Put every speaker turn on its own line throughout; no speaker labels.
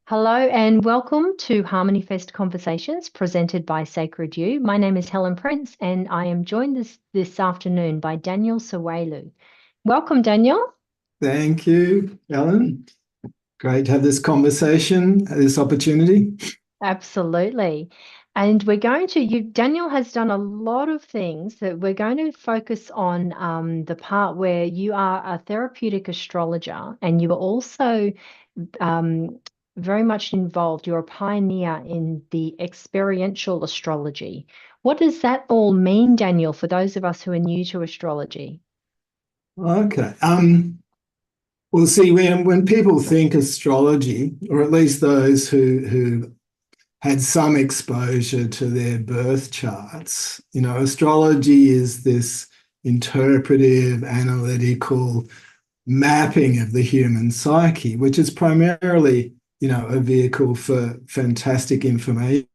Hello and welcome to Harmony Fest Conversations presented by Sacred You. My name is Helen Prince and I am joined this afternoon by Daniel Sowelu. Welcome, Daniel.
Thank you, Ellen. Great to have this conversation, this opportunity.
Absolutely. And Daniel has done a lot of things that we're going to focus on the part where you are a therapeutic astrologer and you are also um, very much involved. You're a pioneer in the experiential astrology. What does that all mean, Daniel, for those of us who are new to astrology?
Okay. Well, see, when people think astrology, or at least those who had some exposure to their birth charts, astrology is this interpretive, analytical mapping of the human psyche, which is primarily, a vehicle for fantastic information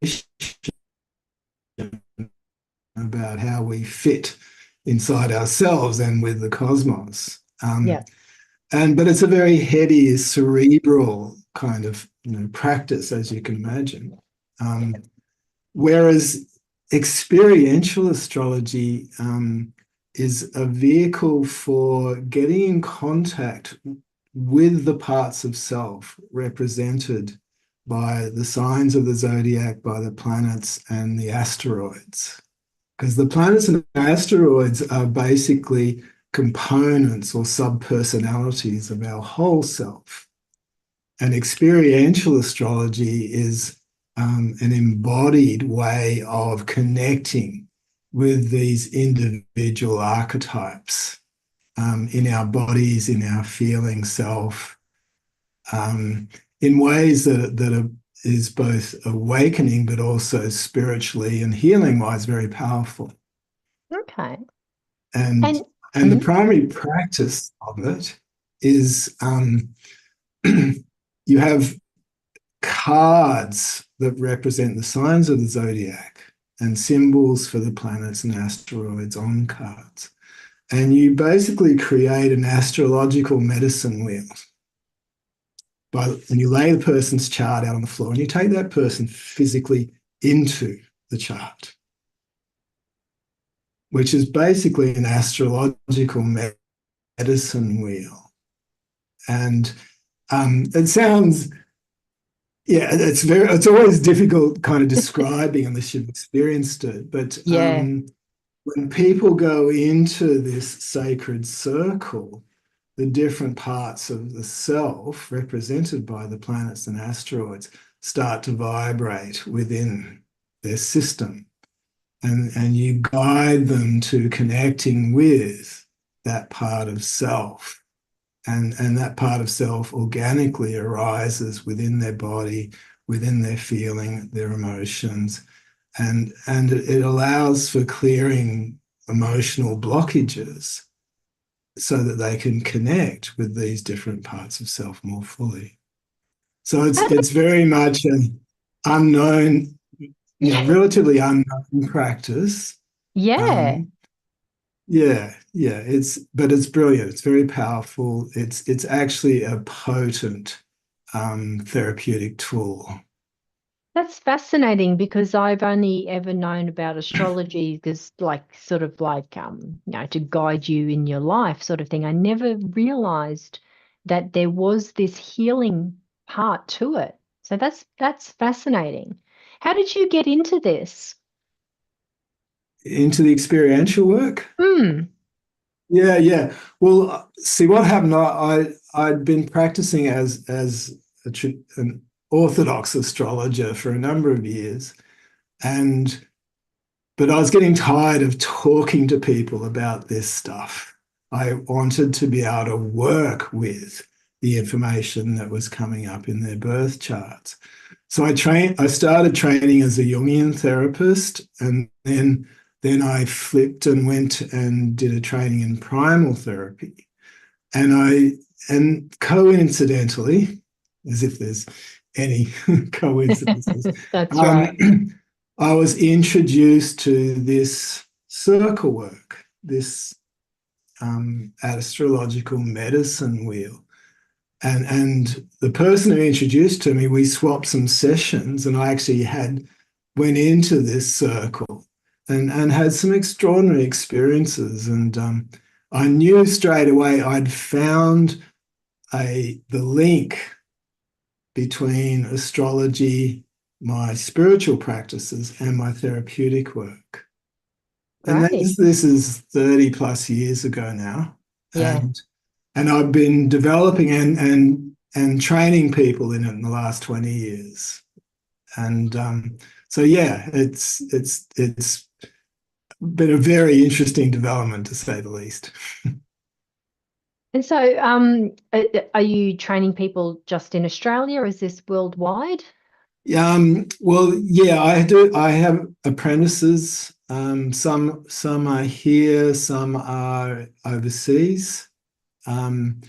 about how we fit inside ourselves and with the cosmos.
Yeah.
But it's a very heady, cerebral kind of practice, as you can imagine. Whereas experiential astrology is a vehicle for getting in contact with the parts of self represented by the signs of the zodiac, by the planets and the asteroids. Because the planets and asteroids are basically components or subpersonalities of our whole self. And experiential astrology is an embodied way of connecting with these individual archetypes in our bodies, in our feeling self, in ways is both awakening but also spiritually and healing wise very powerful.
Okay.
And
And
and the primary practice of it is you have cards that represent the signs of the zodiac and symbols for the planets and asteroids on cards. And you basically create an astrological medicine wheel and you lay the person's chart out on the floor and you take that person physically into the chart, which is basically an astrological medicine wheel. And it sounds, yeah, it's always difficult kind of describing unless you've experienced it. But
yeah.
when people go into this sacred circle, the different parts of the self represented by the planets and asteroids start to vibrate within their system. And you guide them to connecting with that part of self. And that part of self organically arises within their body, within their feeling, their emotions. And it allows for clearing emotional blockages so that they can connect with these different parts of self more fully. So it's very much an unknown, relatively unknown practice.
Yeah.
Um, yeah, but it's brilliant. It's very powerful. It's actually a potent therapeutic tool.
That's fascinating because I've only ever known about astrology because to guide you in your life sort of thing. I never realized that there was this healing part to it. So that's fascinating. How did you get into this?
Into the experiential work.
Hmm.
Yeah. Well, see what happened. I'd been practicing as an orthodox astrologer for a number of years, and but I was getting tired of talking to people about this stuff. I wanted to be able to work with the information that was coming up in their birth charts. So I started training as a Jungian therapist, and then I flipped and went and did a training in primal therapy. And coincidentally, as if there's any coincidences,
That's right.
um, I was introduced to this circle work, this astrological medicine wheel, And the person who introduced to me, we swapped some sessions, and I actually had went into this circle and had some extraordinary experiences. And I knew straight away I'd found the link between astrology, my spiritual practices, and my therapeutic work. And
Great.
this is 30 plus years ago now.
Yeah.
And I've been developing and training people in the last 20 years. And so yeah, it's been a very interesting development, to say the least.
And so, are you training people just in Australia, or is this worldwide?
Well, yeah, I do. I have apprentices. Some are here, some are overseas. Um,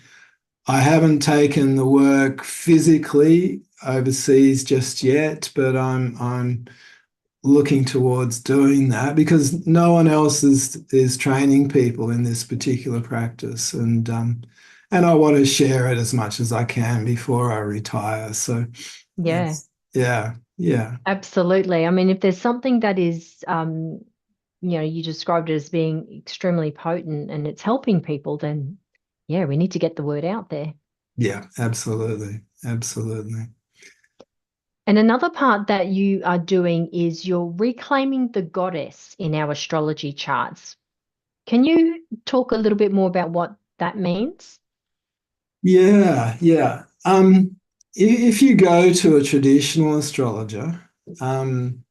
I haven't taken the work physically overseas just yet, but I'm looking towards doing that because no one else is training people in this particular practice, and I want to share it as much as I can before I retire. So
Yeah,
yes, yeah, yeah,
absolutely. I mean, if there's something that is, you described it as being extremely potent and it's helping people, then yeah, we need to get the word out there.
yeah, absolutely, absolutely.
And another part that you are doing is you're reclaiming the goddess in our astrology charts. Can you talk a little bit more about what that means?
Yeah, yeah. If you go to a traditional astrologer, um,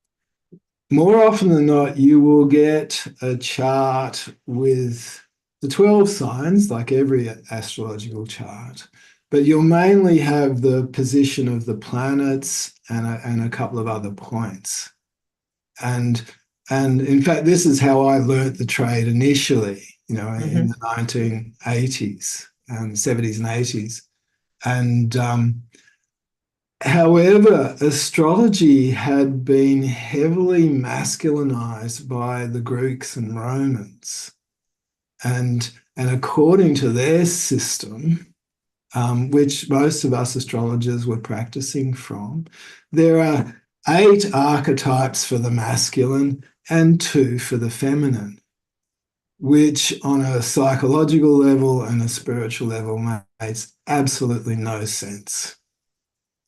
more often than not, you will get a chart with the 12 signs, like every astrological chart, but you'll mainly have the position of the planets and a couple of other points. And and in fact, this is how I learnt the trade initially, in
Hmm.
the 1980s and 70s and 80s. And however, astrology had been heavily masculinized by the Greeks and Romans. And according to their system, which most of us astrologers were practicing from, there are 8 archetypes for the masculine and 2 for the feminine, which on a psychological level and a spiritual level makes absolutely no sense.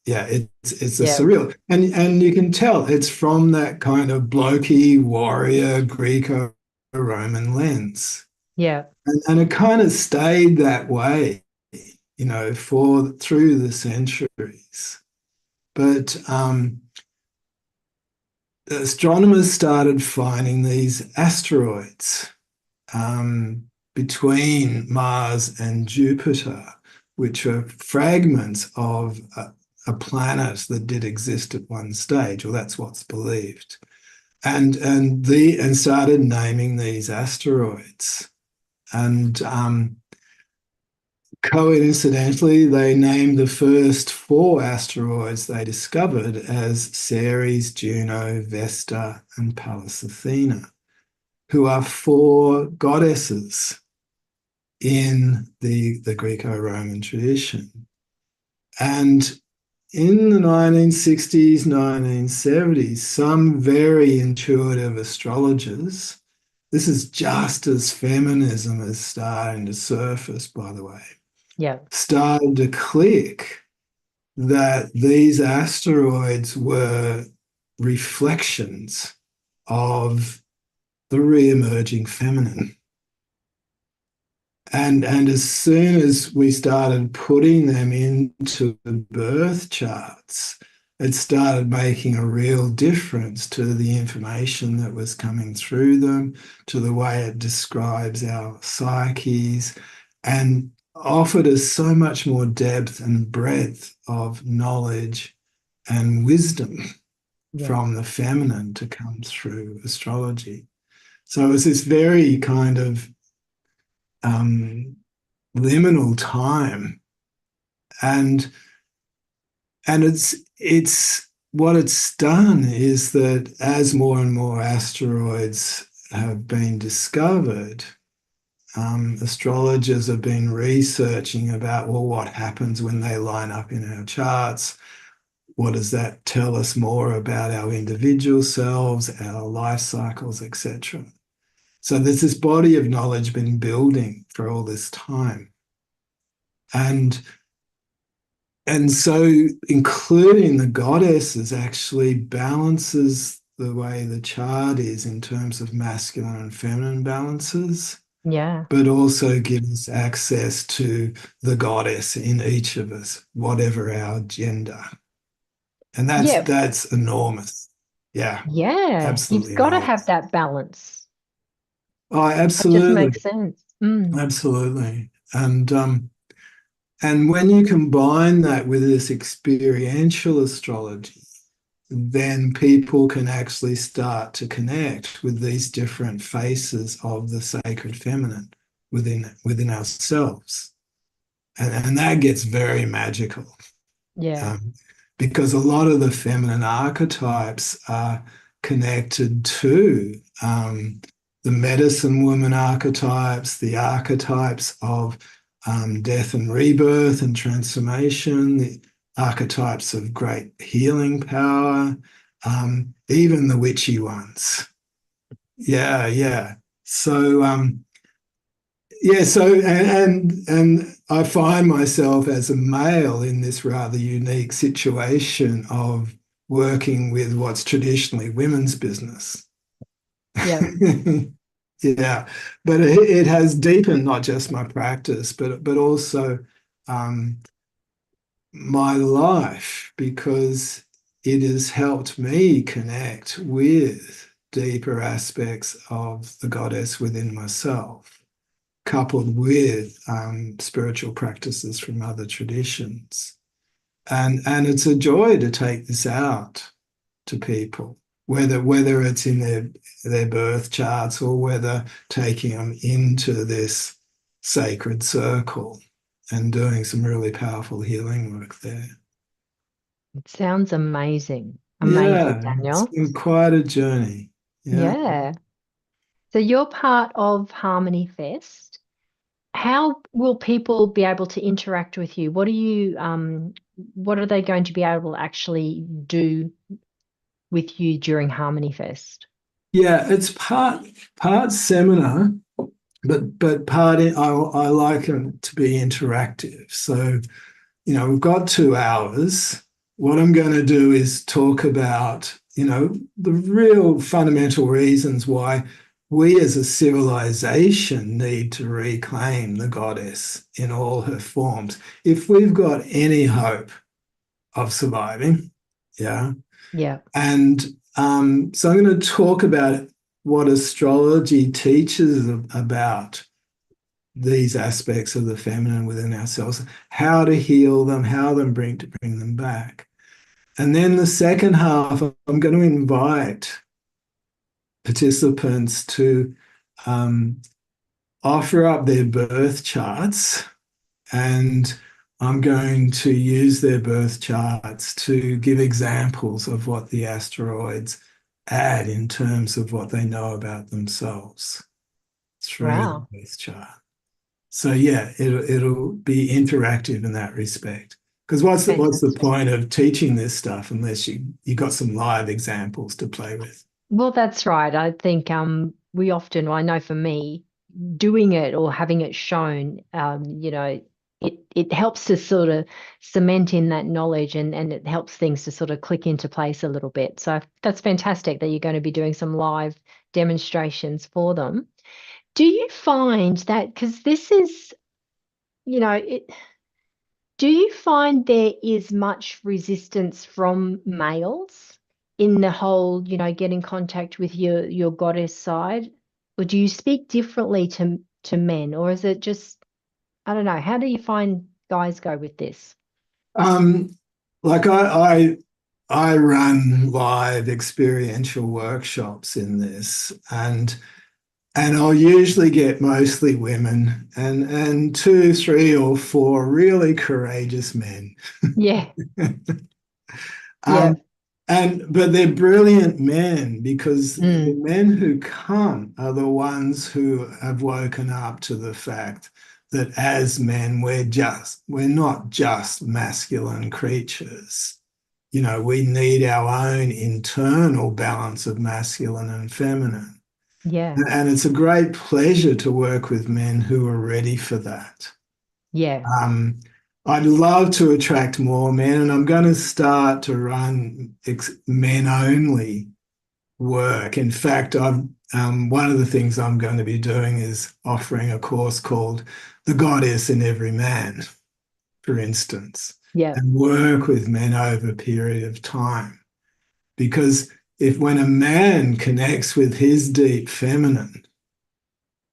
Yeah, it's a
Yeah,
surreal, and you can tell it's from that kind of blokey warrior Greco-Roman lens,
yeah,
and it kind of stayed that way, for through the centuries. But astronomers started finding these asteroids um, between Mars and Jupiter, which are fragments of a planet that did exist at one stage, or that's what's believed, and started naming these asteroids. And coincidentally, they named the first 4 asteroids they discovered as Ceres, Juno, Vesta, and Pallas Athena, who are 4 goddesses in the Greco-Roman tradition. And in the 1960s, 1970s, some very intuitive astrologers, this is just as feminism is starting to surface, by the way,
yeah,
started to click that these asteroids were reflections of the re-emerging feminine. And as soon as we started putting them into the birth charts, it started making a real difference to the information that was coming through them, to the way it describes our psyches, and offered us so much more depth and breadth of knowledge and wisdom
yeah,
from the feminine to come through astrology. So it was this very kind of um, liminal time, and it's what it's done is that as more and more asteroids have been discovered, Astrologers have been researching about, well, what happens when they line up in our charts? What does that tell us more about our individual selves, our life cycles, etc.? So there's this body of knowledge been building for all this time. And so including the goddesses actually balances the way the chart is in terms of masculine and feminine balances,
Yeah.
but also gives access to the goddess in each of us, whatever our gender. And
Yeah.
that's enormous. Yeah,
Yeah. You've
absolutely
got to have
enormous.
that balance.
Oh,
That just
absolutely,
makes sense. Mm.
absolutely. And when you combine that with this experiential astrology, then people can actually start to connect with these different faces of the sacred feminine within ourselves. And that gets very magical.
Yeah.
um, because a lot of the feminine archetypes are connected to the medicine woman archetypes, the archetypes of death and rebirth and transformation, the archetypes of great healing power, even the witchy ones. Yeah, yeah. So yeah, so and I find myself as a male in this rather unique situation of working with what's traditionally women's business.
Yeah.
Yeah, but it has deepened not just my practice, but also um, my life because it has helped me connect with deeper aspects of the goddess within myself, coupled with spiritual practices from other traditions. And it's a joy to take this out to people, whether it's in their birth charts or whether taking them into this sacred circle and doing some really powerful healing work there.
It sounds amazing. Amazing,
Yeah, it's
Daniel.
been quite a journey. Yeah.
Yeah. So you're part of Harmony Fest. How will people be able to interact with you? What are they going to be able to actually do with you during Harmony Fest?
Yeah, it's part seminar, but I like it to be interactive. So, we've got 2 hours. What I'm going to do is talk about, the real fundamental reasons why we as a civilization need to reclaim the goddess in all her forms. If we've got any hope of surviving, yeah.
Yeah.
And so I'm going to talk about what astrology teaches about these aspects of the feminine within ourselves, how to heal them, how to bring them back. And then the second half, I'm going to invite participants to um, offer up their birth charts, and I'm going to use their birth charts to give examples of what the asteroids add in terms of what they know about themselves through the
Wow.
birth chart. So yeah, it'll be interactive in that respect. Because what's the
Fantastic.
point of teaching this stuff unless you got some live examples to play with?
Well, that's right. I think we often, well, I know for me, doing it or having it shown, it helps to sort of cement in that knowledge and it helps things to sort of click into place a little bit. So that's fantastic that you're going to be doing some live demonstrations for them. Do you find that, because this is, you know, it, do you find there is much resistance from males in the whole, get in contact with your goddess side? Or do you speak differently to men? Or is it just, I don't know, how do you find guys go with this?
Um, like I run live experiential workshops in this, and I'll usually get mostly women and 2, 3, or 4 really courageous men.
Yeah,
Um,
yeah,
But they're brilliant men because the
Mm,
men who come are the ones who have woken up to the fact that as men, we're not just masculine creatures. You know, we need our own internal balance of masculine and feminine.
yeah,
And it's a great pleasure to work with men who are ready for that.
yeah,
Um, I'd love to attract more men, and I'm going to start to run men only work. In fact, one of the things I'm going to be doing is offering a course called The Goddess in Every Man, for instance,
yeah.
and work with men over a period of time. Because if when a man connects with his deep feminine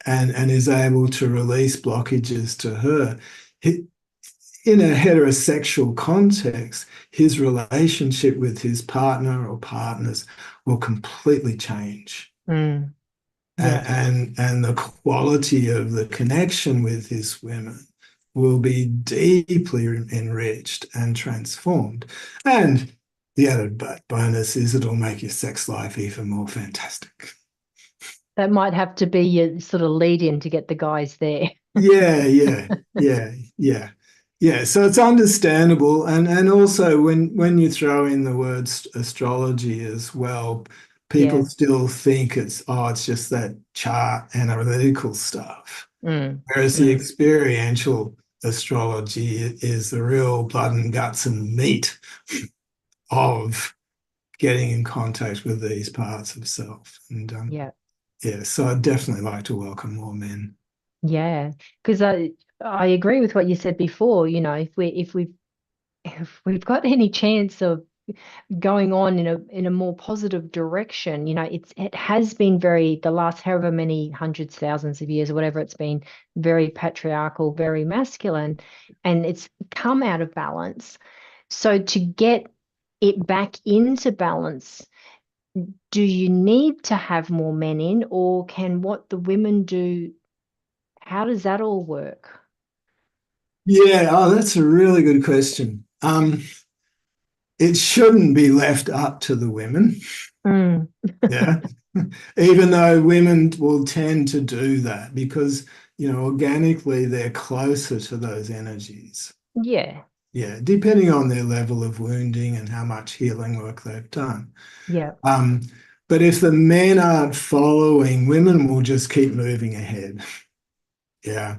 and is able to release blockages to her, in a heterosexual context, his relationship with his partner or partners will completely change.
Mm, yeah.
And the quality of the connection with his women will be deeply enriched and transformed. And the added bonus is it'll make your sex life even more fantastic.
That might have to be your sort of lead in to get the guys there.
Yeah, yeah, yeah, yeah. Yeah, so it's understandable. And also when you throw in the word astrology as well, people
Yeah.
still think it's just that chart analytical stuff.
Mm,
Whereas the
mm,
experiential astrology is the real blood and guts and meat of getting in contact with these parts of self. And
yeah.
yeah, so I'd definitely like to welcome more men.
Yeah. Because I agree with what you said before. You know, if we've got any chance of going on in a more positive direction, you know, it has been very the last however many hundreds, thousands of years or whatever it's been, very patriarchal, very masculine, and it's come out of balance. So to get it back into balance, do you need to have more men in, or can what the women do, how does that all work?
Yeah, oh, that's a really good question. It shouldn't be left up to the women.
Mm,
Yeah. Even though women will tend to do that because, organically they're closer to those energies.
yeah,
Yeah, depending on their level of wounding and how much healing work they've done.
yeah,
Um, but if the men aren't following, women will just keep moving ahead. Yeah.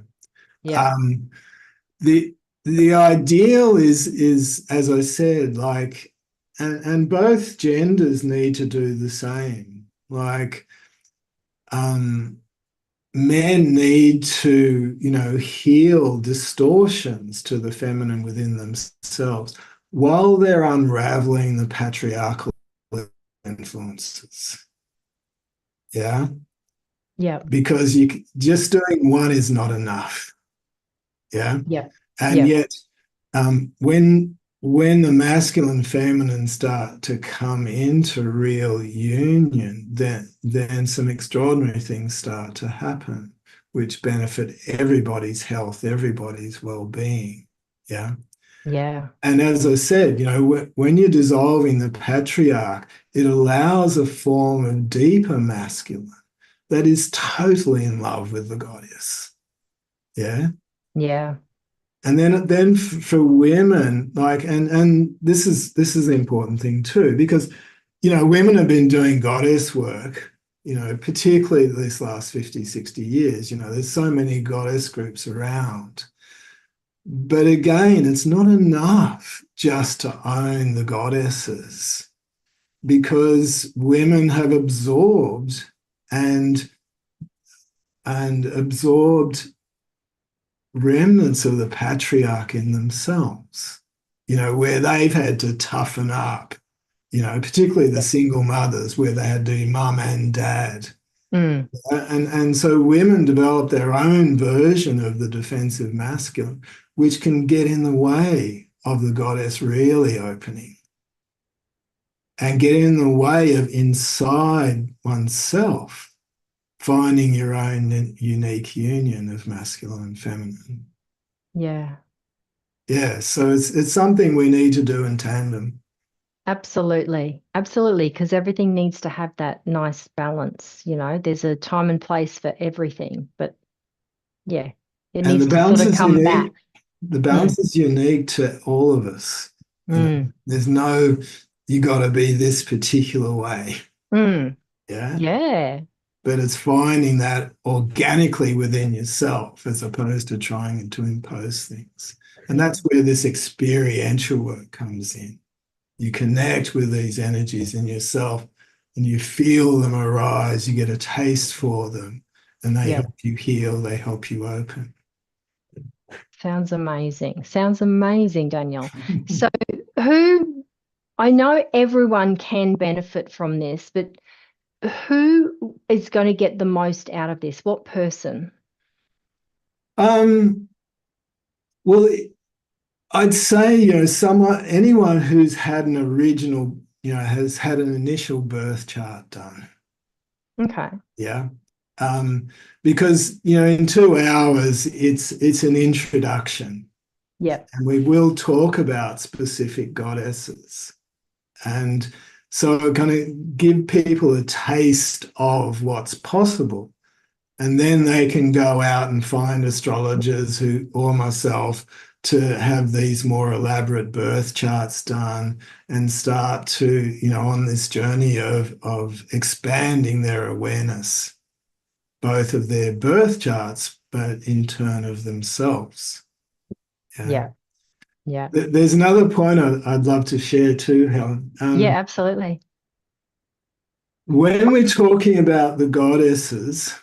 yeah,
Um, the the ideal is as I said, like, and both genders need to do the same. Like, um, men need to, heal distortions to the feminine within themselves while they're unraveling the patriarchal influences. Yeah,
yeah,
because just doing one is not enough. Yeah,
yeah,
and
yeah,
yet when the masculine and feminine start to come into real union, then some extraordinary things start to happen, which benefit everybody's health, everybody's well-being. Yeah.
yeah,
And as I said, when you're dissolving the patriarch, it allows a form of deeper masculine that is totally in love with the goddess. Yeah.
yeah,
And then for women, like, and this is the important thing too, because women have been doing goddess work, particularly these last 50, 60 years. There's so many goddess groups around. But again, it's not enough just to own the goddesses because women have absorbed and absorbed remnants of the patriarch in themselves, where they've had to toughen up, particularly the
yeah.
single mothers where they had to be mum and dad.
Mm,
And so women develop their own version of the defensive masculine, which can get in the way of the goddess really opening and get in the way of inside oneself finding your own unique union of masculine and feminine.
yeah.
Yeah, so it's something we need to do in tandem.
Absolutely. Absolutely. Because everything needs to have that nice balance. There's a time and place for everything. But yeah, it
And the
needs to sort
balance
of
is
come back.
unique. The
Mm,
balance is unique to all of us.
mm,
There's no, you got to be this particular way.
mm.
Yeah.
Yeah.
But it's finding that organically within yourself as opposed to trying to impose things. And
Yeah.
that's where this experiential work comes in. You connect with these energies in yourself and you feel them arise, you get a taste for them, and they
Yeah.
help you heal, they help you open.
Sounds amazing. Sounds amazing, Daniel. So, who, I know everyone can benefit from this, but who is going to get the most out of this? What person?
um, well, I'd say, someone, anyone who's had an original, has had an initial birth chart done.
Okay.
Yeah. Um, because, in 2 hours, it's an introduction,
Yep.
and we will talk about specific goddesses. And so we're going to give people a taste of what's possible. And then they can go out and find astrologers who, or myself, to have these more elaborate birth charts done and start to, on this journey of expanding their awareness, both of their birth charts, but in turn of themselves. Yeah.
Yeah. Yeah.
There's another point I'd love to share too, Helen.
Yeah, absolutely.
When we're talking about the goddesses,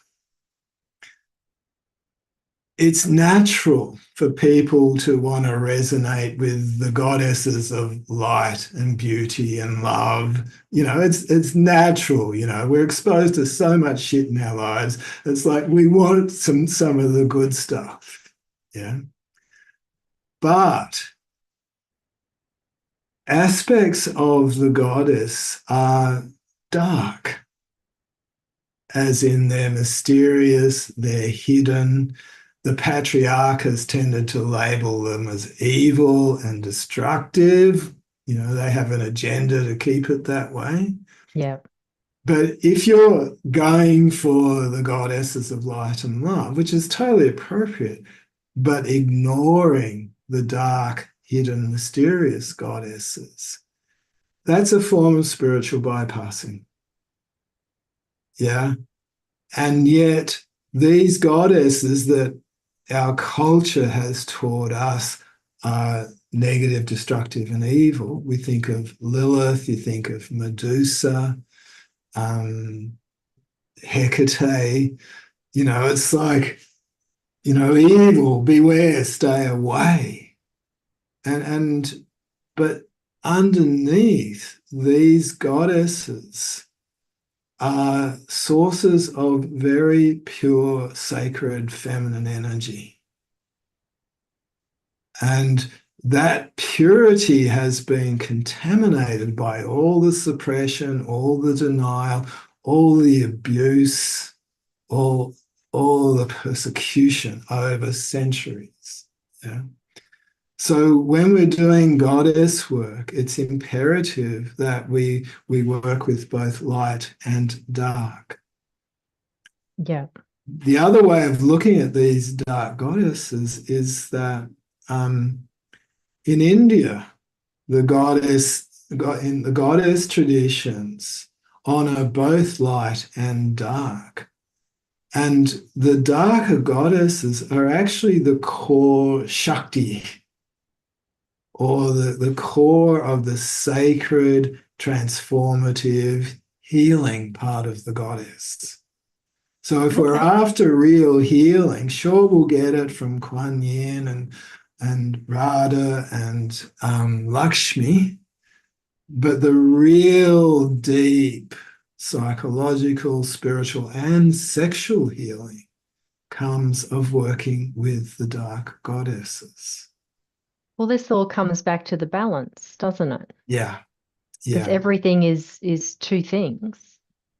it's natural for people to want to resonate with the goddesses of light and beauty and love. It's natural. We're exposed to so much shit in our lives. It's like we want some of the good stuff. Yeah. But aspects of the goddess are dark, as in they're mysterious, they're hidden. The patriarch has tended to label them as evil and destructive. They have an agenda to keep it that way.
Yeah.
But if you're going for the goddesses of light and love, which is totally appropriate, but ignoring the dark, hidden, mysterious goddesses, that's a form of spiritual bypassing. Yeah. And yet, these goddesses that our culture has taught us are negative, destructive, and evil. We think of Lilith, you think of Medusa, um, Hecate. It's like, evil, beware, stay away. And but underneath these goddesses are sources of very pure, sacred feminine energy. And that purity has been contaminated by all the suppression, all the denial, all the abuse, all, all the persecution over centuries. Yeah. So when we're doing goddess work, it's imperative that we work with both light and dark.
Yeah.
The other way of looking at these dark goddesses is that in India, in the goddess traditions honor both light and dark. And the darker goddesses are actually the core Shakti, or the core of the sacred, transformative, healing part of the goddess. So if we're
Okay.
after real healing, sure, we'll get it from Kuan Yin and Radha and Lakshmi, but the real deep psychological, spiritual, and sexual healing comes of working with the dark goddesses.
Well, this all comes back to the balance, doesn't it?
Yeah,
Because
yeah,
everything is two things.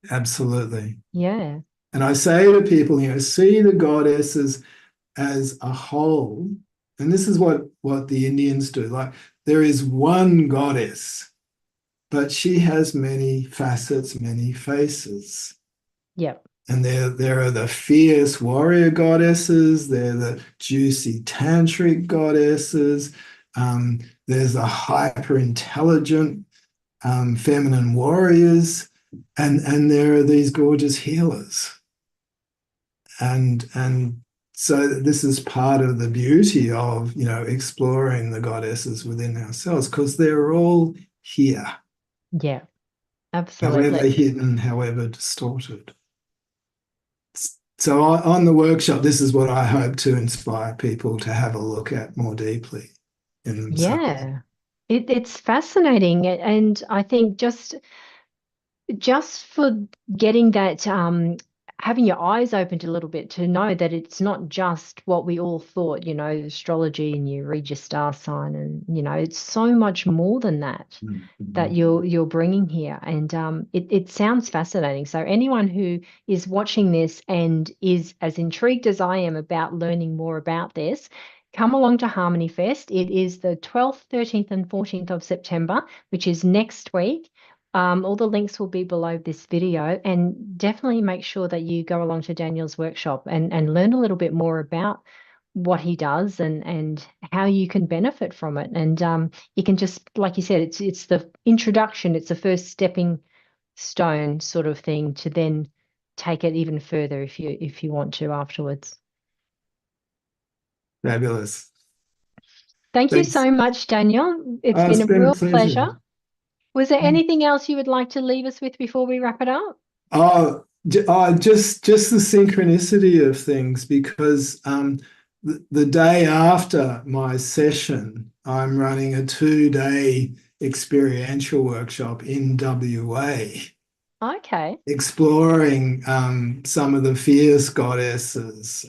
absolutely.
Yeah.
And I say to people, see the goddesses as a whole. And this is what the Indians do. Like there is one goddess, but she has many facets, many faces.
Yep.
And there are the fierce warrior goddesses, there are the juicy tantric goddesses, there's the hyper intelligent feminine warriors, and there are these gorgeous healers. And so this is part of the beauty of, exploring the goddesses within ourselves, because they're all here,
Yeah,
however
absolutely.
hidden, however distorted. So on the workshop, this is what I hope to inspire people to have a look at more deeply in themselves.
Yeah. It's fascinating. And I think just for getting that having your eyes opened a little bit to know that it's not just what we all thought, astrology and you read your star sign and it's so much more than that that
Mhm.
you're bringing here. And it sounds fascinating. So anyone who is watching this and is as intrigued as I am about learning more about this, come along to Harmony Fest. It is the 12th, 13th, and 14th of September, which is next week. All the links will be below this video, and definitely make sure that you go along to Daniel's workshop and learn a little bit more about what he does and how you can benefit from it. And you can just, like you said, it's the introduction, it's the first stepping stone sort of thing to then take it even further if you want to afterwards.
Fabulous.
Thank you
Thanks.
so much, Daniel. It's
Oh,
been
it's
a
been a
real
pleasure.
pleasure. Was there anything else you would like to leave us with before we wrap it up?
Just the synchronicity of things, because the day after my session, I'm running a 2-day experiential workshop in WA,
Okay.
exploring some of the fierce goddesses,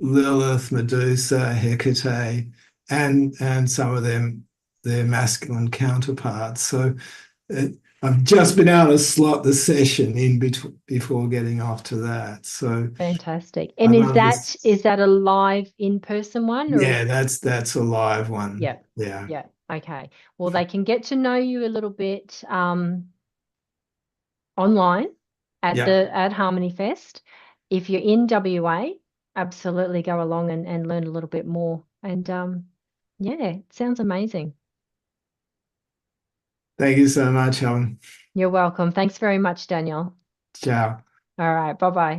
Lilith, Medusa, Hecate, and some of their masculine counterparts. So uh, I've just been able to slot the session in before getting off to that. So
Fantastic.
I
And is
love
that
this.
is that a live in-person one or
Yeah, that's a live one.
yeah,
Yeah.
yeah. Okay. Well, they can get to know you a little bit online
Yeah.
at Harmony Fest. If you're in WA, absolutely go along and learn a little bit more. And yeah, it sounds amazing.
Thank you so much, Helen.
You're welcome. Thanks very much, Daniel.
Ciao.
All right. Bye-bye.